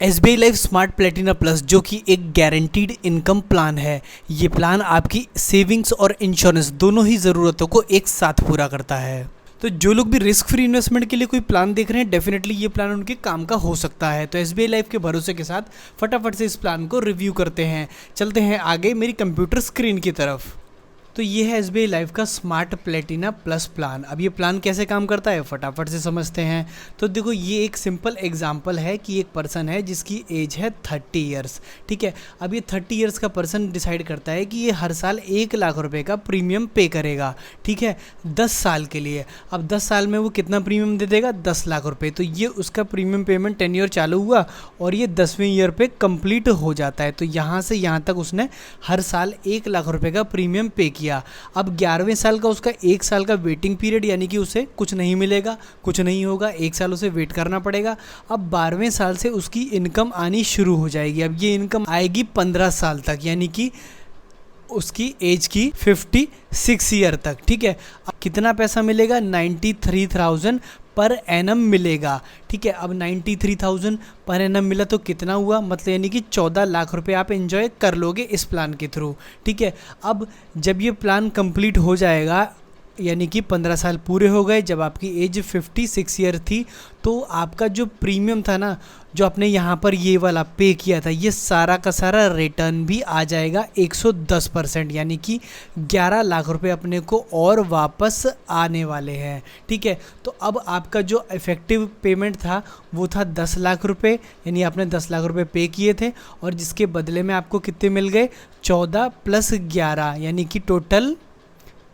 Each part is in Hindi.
SBI life smart Platina plus जो कि एक गारंटीड इनकम प्लान है। ये प्लान आपकी सेविंग्स और इंश्योरेंस दोनों ही ज़रूरतों को एक साथ पूरा करता है। तो जो लोग भी रिस्क फ्री इन्वेस्टमेंट के लिए कोई प्लान देख रहे हैं, डेफिनेटली ये प्लान उनके काम का हो सकता है। तो SBI लाइफ के भरोसे के साथ फटाफट से इस प्लान को रिव्यू करते हैं। चलते हैं आगे मेरी कंप्यूटर स्क्रीन की तरफ। तो ये है SBI लाइफ का स्मार्ट प्लेटिना प्लस प्लान। अब ये प्लान कैसे काम करता है फटाफट से समझते हैं। तो देखो, ये एक सिंपल एग्जांपल है कि एक पर्सन है जिसकी एज है 30 ईयर्स। ठीक है, अब ये 30 ईयर्स का पर्सन डिसाइड करता है कि ये हर साल 1 लाख रुपए का प्रीमियम पे करेगा। ठीक है, 10 साल के लिए। अब 10 साल में वो कितना प्रीमियम दे देगा? 10 लाख रुपए। तो ये उसका प्रीमियम पेमेंट 10 ईयर चालू हुआ और ये 10वें ईयर पे कंप्लीट हो जाता है। तो यहाँ से यहाँ तक उसने हर साल 1 लाख रुपए का प्रीमियम पे किया। अब 11वें साल का उसका 1 साल का वेटिंग पीरियड, यानी कि उसे कुछ नहीं मिलेगा, कुछ नहीं होगा, 1 साल उसे वेट करना पड़ेगा। अब 12वें साल से उसकी इनकम आनी शुरू हो जाएगी। अब ये इनकम आएगी 15 साल तक, यानी कि उसकी एज की 56 ईयर तक। ठीक है, अब कितना पैसा मिलेगा? 93,000 पर एनम मिलेगा। ठीक है, अब 93,000 पर एनम मिला तो कितना हुआ? मतलब यानी कि 14 लाख रुपए आप एंजॉय कर लोगे इस प्लान के थ्रू। ठीक है, अब जब ये प्लान कंप्लीट हो जाएगा, यानी कि 15 साल पूरे हो गए, जब आपकी एज 56 ईयर थी, तो आपका जो प्रीमियम था ना, जो आपने यहाँ पर ये वाला पे किया था, ये सारा का सारा रिटर्न भी आ जाएगा 110%, यानी कि 11 लाख रुपए अपने को और वापस आने वाले हैं। ठीक है, तो अब आपका जो इफेक्टिव पेमेंट था वो था 10 लाख रुपए, यानी आपने 10 लाख रुपए पे किए थे और जिसके बदले में आपको कितने मिल गए? 14 + 11, यानी कि टोटल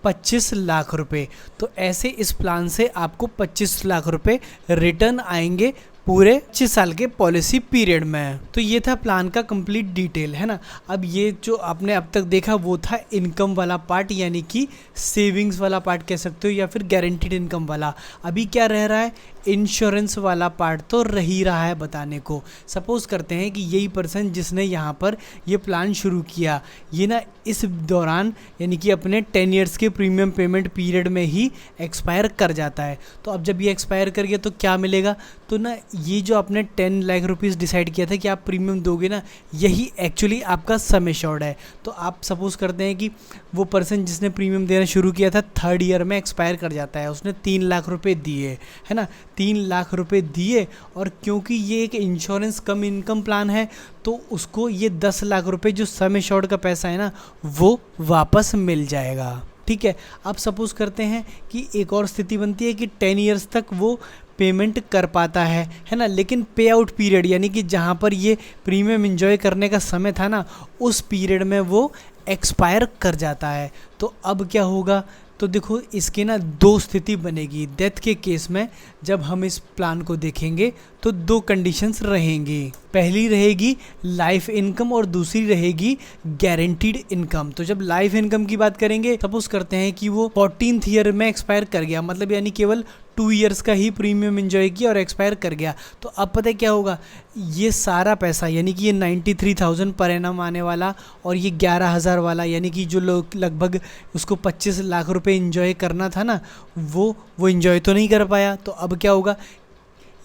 25 लाख रुपए। तो ऐसे इस प्लान से आपको 25 लाख रुपए रिटर्न आएंगे पूरे 25 साल के पॉलिसी पीरियड में। तो ये था प्लान का कंप्लीट डिटेल, है ना। अब ये जो आपने अब तक देखा वो था इनकम वाला पार्ट, यानी कि सेविंग्स वाला पार्ट कह सकते हो या फिर गारंटीड इनकम वाला। अभी क्या रह रहा है? इंश्योरेंस वाला पार्ट तो रह ही रहा है बताने को। सपोज करते हैं कि यही पर्सन जिसने यहाँ पर ये प्लान शुरू किया, ये ना इस दौरान यानी कि अपने 10 ईयर्स के प्रीमियम पेमेंट पीरियड में ही एक्सपायर कर जाता है। तो अब जब ये एक्सपायर कर गया तो क्या मिलेगा? तो ना ये जो आपने 10 लाख रुपीज़ डिसाइड किया था कि आप प्रीमियम दोगे ना, यही एक्चुअली आपका सम एश्योर्ड है। तो आप सपोज करते हैं कि वो पर्सन जिसने प्रीमियम देना शुरू किया था 3rd ईयर में एक्सपायर कर जाता है, उसने 3 लाख रुपए दिए, है ना, 3 लाख रुपए दिए। और क्योंकि ये एक इंश्योरेंस कम इनकम प्लान है तो उसको ये 10 लाख रुपए जो सम एश्योर्ड का पैसा है ना, वो वापस मिल जाएगा। ठीक है, अब सपोज करते हैं कि एक और स्थिति बनती है कि 10 ईयर्स तक वो पेमेंट कर पाता है ना, लेकिन पे आउट पीरियड यानी कि जहाँ पर ये प्रीमियम एंजॉय करने का समय था ना, उस पीरियड में वो एक्सपायर कर जाता है। तो अब क्या होगा? तो देखो, इसके ना 2 स्थिति बनेगी। डेथ के केस में जब हम इस प्लान को देखेंगे तो 2 कंडीशंस रहेंगी। पहली रहेगी लाइफ इनकम और दूसरी रहेगी गारंटीड इनकम। तो जब लाइफ इनकम की बात करेंगे, सपोज करते हैं कि वो 14th ईयर में एक्सपायर कर गया, मतलब यानी केवल 2 ईयर्स का ही प्रीमियम एंजॉय किया और एक्सपायर कर गया। तो अब पता है क्या होगा? ये सारा पैसा यानी कि ये 93,000 पर एनम आने वाला और ये 11,000 वाला, यानी कि जो लोग लगभग उसको 25 लाख रुपए एंजॉय करना था ना, वो एंजॉय तो नहीं कर पाया। तो अब क्या होगा?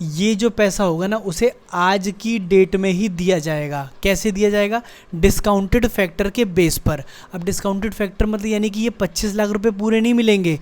ये जो पैसा होगा ना, उसे आज की डेट में ही दिया जाएगा। कैसे दिया जाएगा? डिस्काउंटेड फैक्टर के बेस पर। अब डिस्काउंटेड फैक्टर मतलब यानी कि ये 25 लाख रुपए पूरे नहीं मिलेंगे,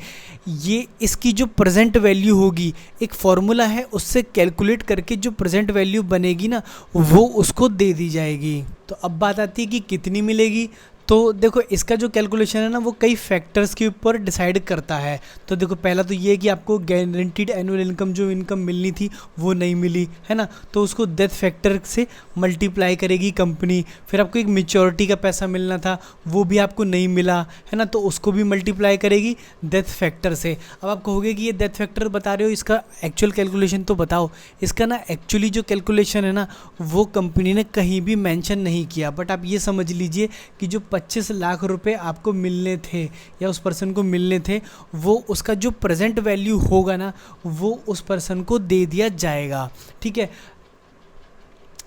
ये इसकी जो प्रेजेंट वैल्यू होगी, एक फॉर्मूला है, उससे कैलकुलेट करके जो प्रेजेंट वैल्यू बनेगी ना, वो उसको दे दी जाएगी। तो अब बात आती है कि कितनी मिलेगी। तो देखो, इसका जो कैलकुलेशन है ना, वो कई फैक्टर्स के ऊपर डिसाइड करता है। तो देखो, पहला तो ये है कि आपको गारंटीड एनुअल इनकम जो इनकम मिलनी थी वो नहीं मिली, है ना, तो उसको डेथ फैक्टर से मल्टीप्लाई करेगी कंपनी। फिर आपको एक मेच्योरिटी का पैसा मिलना था, वो भी आपको नहीं मिला, है ना, तो उसको भी मल्टीप्लाई करेगी डेथ फैक्टर से। अब आप कहोगे कि ये डेथ फैक्टर बता रहे हो, इसका एक्चुअल कैलकुलेशन तो बताओ। इसका ना एक्चुअली जो कैलकुलेशन है ना, वो कंपनी ने कहीं भी मेंशन नहीं किया। बट आप ये समझ लीजिए कि जो 25 लाख रुपए आपको मिलने थे या उस पर्सन को मिलने थे, वो उसका जो प्रेजेंट वैल्यू होगा ना, वो उस पर्सन को दे दिया जाएगा। ठीक है,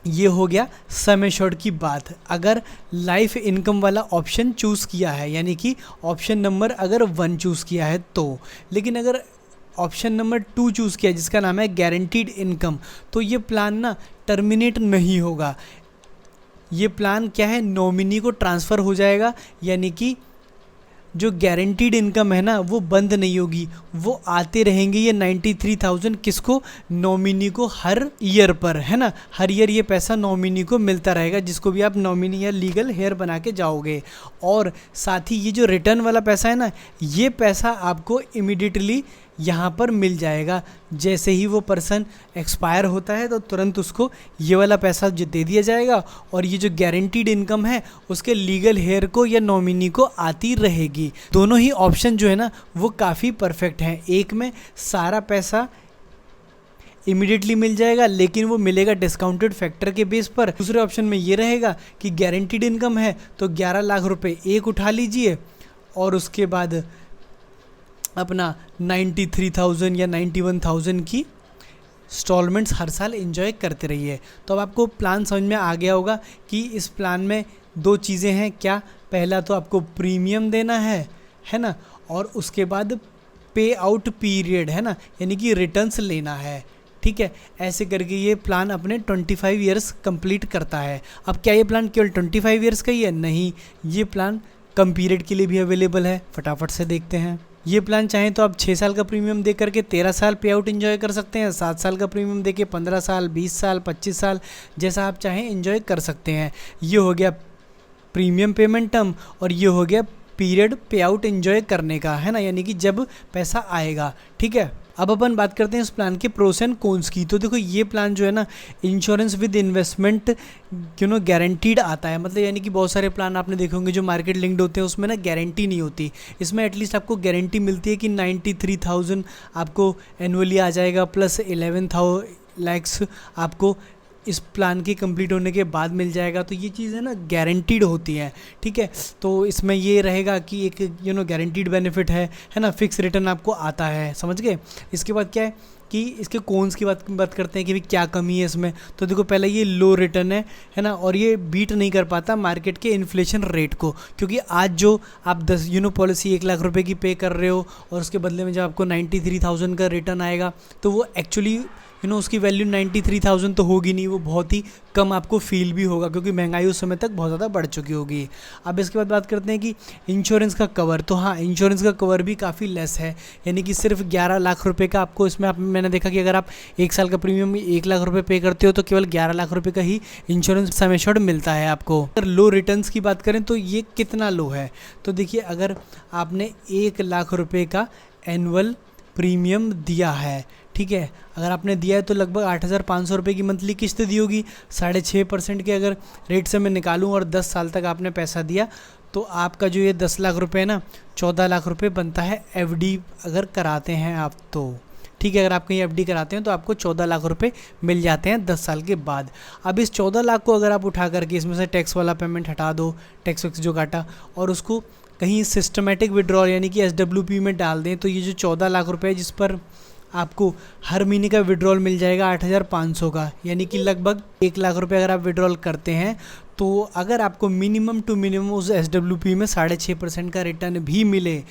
ये हो गया सम एश्योर्ड की बात। अगर लाइफ इनकम वाला ऑप्शन चूज़ किया है, यानी कि ऑप्शन नंबर अगर 1 चूज़ किया है तो। लेकिन अगर ऑप्शन नंबर 2 चूज़ किया जिसका नाम है गारंटीड इनकम, तो ये प्लान ना टर्मिनेट नहीं होगा। ये प्लान क्या है, नॉमिनी को ट्रांसफ़र हो जाएगा, यानी कि जो गारंटीड इनकम है ना वो बंद नहीं होगी, वो आते रहेंगे ये 93,000 किसको, नॉमिनी को हर ईयर पर, है ना, हर ईयर ये पैसा नॉमिनी को मिलता रहेगा, जिसको भी आप नॉमिनी या लीगल हेयर बना के जाओगे। और साथ ही ये जो रिटर्न वाला पैसा है ना, ये पैसा आपको इमिडिएटली यहाँ पर मिल जाएगा। जैसे ही वो पर्सन एक्सपायर होता है तो तुरंत उसको ये वाला पैसा दे दिया जाएगा, और ये जो गारंटीड इनकम है उसके लीगल हेयर को या नॉमिनी को आती रहेगी। दोनों ही ऑप्शन जो है ना वो काफ़ी परफेक्ट हैं। एक में सारा पैसा इमीडिएटली मिल जाएगा, लेकिन वो मिलेगा डिस्काउंटेड फैक्टर के बेस पर। दूसरे ऑप्शन में ये रहेगा कि गारंटीड इनकम है तो 11 लाख रुपए एक उठा लीजिए और उसके बाद अपना 93,000 या 91,000 की इंस्टॉलमेंट्स हर साल एंजॉय करते रहिए। तो अब आपको प्लान समझ में आ गया होगा कि इस प्लान में 2 चीज़ें हैं क्या, पहला तो आपको प्रीमियम देना है ना, और उसके बाद पे आउट पीरियड, है ना, यानी कि रिटर्न्स लेना है। ठीक है, ऐसे करके ये प्लान अपने 25 ईयर्स कंप्लीट करता है। अब क्या ये प्लान केवल 25 ईयर्स का ही है? नहीं, ये प्लान कम पीरियड के लिए भी अवेलेबल है। फटाफट से देखते हैं। ये प्लान चाहें तो आप 6 साल का प्रीमियम दे करके 13 साल पे आउट एंजॉय कर सकते हैं, 7 साल का प्रीमियम दे के 15 साल, 20 साल, 25 साल, जैसा आप चाहें एंजॉय कर सकते हैं। ये हो गया प्रीमियम पेमेंट टर्म और ये हो गया पीरियड पे आउट एंजॉय करने का, है ना, यानी कि जब पैसा आएगा। ठीक है, अब अपन बात करते हैं इस प्लान के प्रोस एंड कॉन्स की। तो देखो ये प्लान जो है ना इंश्योरेंस विद इन्वेस्टमेंट गारंटीड आता है, मतलब यानी कि बहुत सारे प्लान आपने देखे होंगे जो मार्केट लिंक्ड होते हैं उसमें ना गारंटी नहीं होती। इसमें एटलीस्ट आपको गारंटी मिलती है कि 93,000 आपको एनुअली आ जाएगा, प्लस 11 लाख आपको इस प्लान के कंप्लीट होने के बाद मिल जाएगा। तो ये चीज़ें ना गारंटीड होती हैं। ठीक है, तो इसमें ये रहेगा कि एक गारंटीड बेनिफिट है ना, फिक्स रिटर्न आपको आता है, समझ गए। इसके बाद क्या है कि इसके कॉन्स की बात करते हैं कि भाई क्या कमी है इसमें। तो देखो पहले ये लो रिटर्न है ना, और ये बीट नहीं कर पाता मार्केट के इन्फ्लेशन रेट को, क्योंकि आज जो आप 10 पॉलिसी 1 लाख रुपए की पे कर रहे हो और उसके बदले में जब आपको 93,000 का रिटर्न आएगा तो वो एक्चुअली उसकी वैल्यू 93,000 तो होगी नहीं, वो बहुत ही कम आपको फील भी होगा, क्योंकि महंगाई उस समय तक बहुत ज़्यादा बढ़ चुकी होगी। अब इसके बाद बात करते हैं कि इंश्योरेंस का कवर। तो हाँ, इंश्योरेंस का कवर भी काफ़ी लेस है, यानी कि सिर्फ 11 लाख रुपए का आपको इसमें मैंने देखा कि अगर आप 1 साल का प्रीमियम 1 लाख रुपए पे करते हो तो केवल 11 लाख रुपए का ही इंश्योरेंस सम एश्योर्ड मिलता है आपको। अगर लो रिटर्न्स की बात करें तो ये कितना लो है, तो देखिए अगर आपने 1 लाख रुपए का एनुअल प्रीमियम दिया है, ठीक है, अगर आपने दिया है तो लगभग 8,500 रुपये की मंथली किस्त दी होगी। 6.5% के अगर रेट से मैं निकालूं और 10 साल तक आपने पैसा दिया तो आपका जो ये 10 लाख रुपए है ना 14 लाख रुपए बनता है एफडी अगर कराते हैं आप तो। ठीक है, अगर आप कहीं एफडी कराते हैं तो आपको 14 लाख रुपए मिल जाते हैं 10 साल के बाद। अब इस 14 लाख को अगर आप उठा करके इसमें से टैक्स वाला पेमेंट हटा दो, टैक्स वैक्स जो काटा, और उसको कहीं सिस्टमेटिक विड्रॉल यानी कि SWP में डाल दें, तो ये जो 14 लाख रुपए है जिस पर आपको हर महीने का विड्रॉल मिल जाएगा 8,500 का, यानी कि लगभग 1 लाख रुपए अगर आप विड्रॉल करते हैं तो अगर आपको मिनिमम टू मिनिमम उस SWP में 6.5% का रिटर्न भी मिले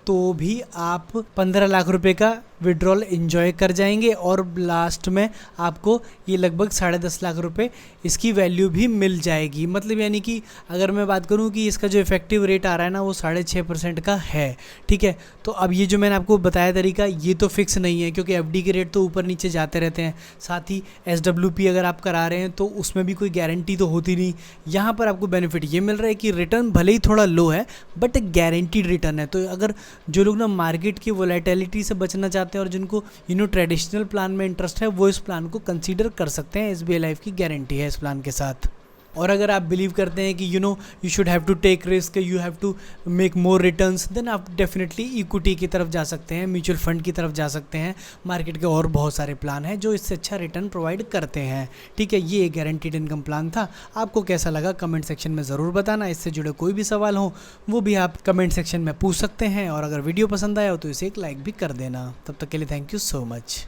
तो भी आप 15 लाख रुपए का विड्रॉल एंजॉय कर जाएंगे, और लास्ट में आपको ये लगभग 10.5 लाख रुपए इसकी वैल्यू भी मिल जाएगी। मतलब यानी कि अगर मैं बात करूं कि इसका जो इफेक्टिव रेट आ रहा है ना वो 6.5% का है। ठीक है, तो अब ये जो मैंने आपको बताया तरीका ये तो फिक्स नहीं है, क्योंकि एफडी के रेट तो ऊपर नीचे जाते रहते हैं। साथ ही SWP अगर आप करा रहे हैं तो उसमें भी कोई गारंटी तो होती नहीं। यहाँ पर आपको बेनिफिट ये मिल रहा है कि रिटर्न भले ही थोड़ा लो है बट गारंटीड रिटर्न है। तो अगर जो लोग ना मार्केट की वोलेटिलिटी से बचना चाहते हैं और जिनको ट्रेडिशनल प्लान में इंटरेस्ट है वो इस प्लान को कंसीडर कर सकते हैं। SBI लाइफ की गारंटी है इस प्लान के साथ। और अगर आप बिलीव करते हैं कि you should have to take risk, you have to make more returns, then आप डेफिनेटली इक्विटी की तरफ जा सकते हैं, म्यूचुअल फंड की तरफ जा सकते हैं। मार्केट के और बहुत सारे प्लान हैं जो इससे अच्छा रिटर्न प्रोवाइड करते हैं। ठीक है, ये एक गारंटीड इनकम प्लान था। आपको कैसा लगा कमेंट सेक्शन में ज़रूर बताना। इससे जुड़े कोई भी सवाल हो वो भी आप कमेंट सेक्शन में पूछ सकते हैं, और अगर वीडियो पसंद आया हो तो इसे एक लाइक भी कर देना। तब तक के लिए थैंक यू सो मच।